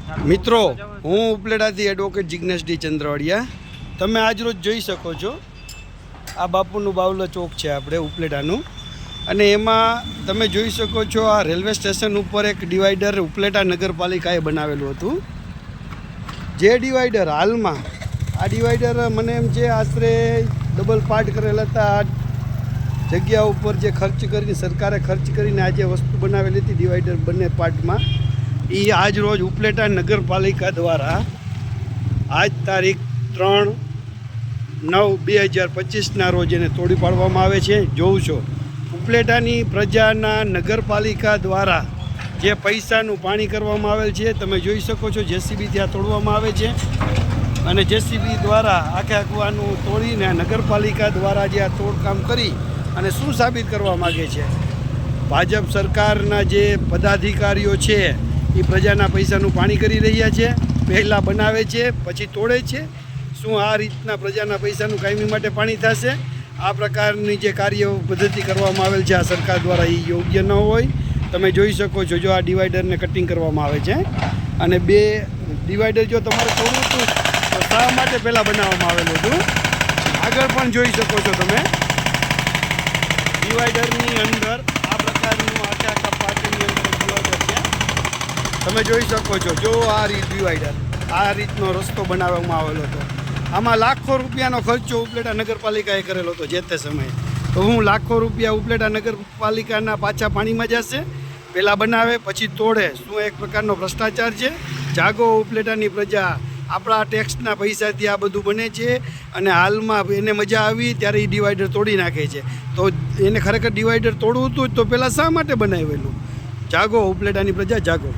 મિત્રો, હું ઉપલેટાથી advocate Jignesh D Chandravadiya. તમે આજરોજ જોઈ શકો છો આ બાપુનું બાવલો ચોક છે આપણે ઉપલેટાનું, અને એમાં તમે જોઈ શકો છો આ રેલવે સ્ટેશન ઉપર એક ડિવાઈડર ઉપલેટા નગરપાલિકાએ બનાવેલું હતું. જે ડિવાઈડર હાલમાં આ ડિવાઈડર મને એમ છે આશરે ડબલ પાર્ટ કરેલા હતા. આ જગ્યા ઉપર જે ખર્ચ કરીને સરકારે ખર્ચ કરીને આ જે વસ્તુ બનાવેલી હતી ડિવાઈડર બંને પાર્ટમાં, એ આજ રોજ ઉપલેટા નગરપાલિકા દ્વારા આજ તારીખ 3/9/2025ના રોજ એને તોડી પાડવામાં આવે છે. જોઉં છો ઉપલેટાની પ્રજાના નગરપાલિકા દ્વારા જે પૈસાનું પાણી કરવામાં આવેલ છે, તમે જોઈ શકો છો. જેસીબી ત્યાં તોડવામાં આવે છે અને જેસીબી દ્વારા આખું આનું તોડીને નગરપાલિકા દ્વારા જે આ તોડકામ કરી અને શું સાબિત કરવા માગે છે, ભાજપ સરકારના જે પદાધિકારીઓ છે એ પ્રજાના પૈસાનું પાણી કરી રહ્યા છે. પહેલાં બનાવે છે પછી તોડે છે. શું આ રીતના પ્રજાના પૈસાનું કાયમી માટે પાણી થશે? આ પ્રકારની જે કાર્ય પદ્ધતિ કરવામાં આવેલ છે આ સરકાર દ્વારા, એ યોગ્ય ન હોય. તમે જોઈ શકો છો, જો આ ડિવાઈડરને કટિંગ કરવામાં આવે છે અને બે ડિવાઈડર જો તમારે તોડવું હતું તો શા માટે પહેલાં બનાવવામાં આવેલું હતું. આગળ પણ જોઈ શકો છો તમે, ડિવાઈડરની અંદર આ પ્રકારનું આખા પાર્ટની અંદર ડિવાઈડર છે. તમે જોઈ શકો છો, જો આ ડિવાઈડર આ રીતનો રસ્તો બનાવવામાં આવેલો હતો. આમાં લાખો રૂપિયાનો ખર્ચો ઉપલેટા નગરપાલિકાએ કરેલો હતો જે તે સમયે. તો હું લાખો રૂપિયા ઉપલેટા નગરપાલિકાના પાછા પાણીમાં જશે? પહેલાં બનાવે પછી તોડે. શું એક પ્રકારનો ભ્રષ્ટાચાર છે? જાગો ઉપલેટાની પ્રજા, આપણા ટેક્સના પૈસાથી આ બધું બને છે અને હાલમાં એને મજા આવી ત્યારે એ ડિવાઈડર તોડી નાખે છે. તો એને ખરેખર ડિવાઈડર તોડવું હતું તો પહેલાં શા માટે બનાવેલું? જાગો ઉપલેટાની પ્રજા, જાગો.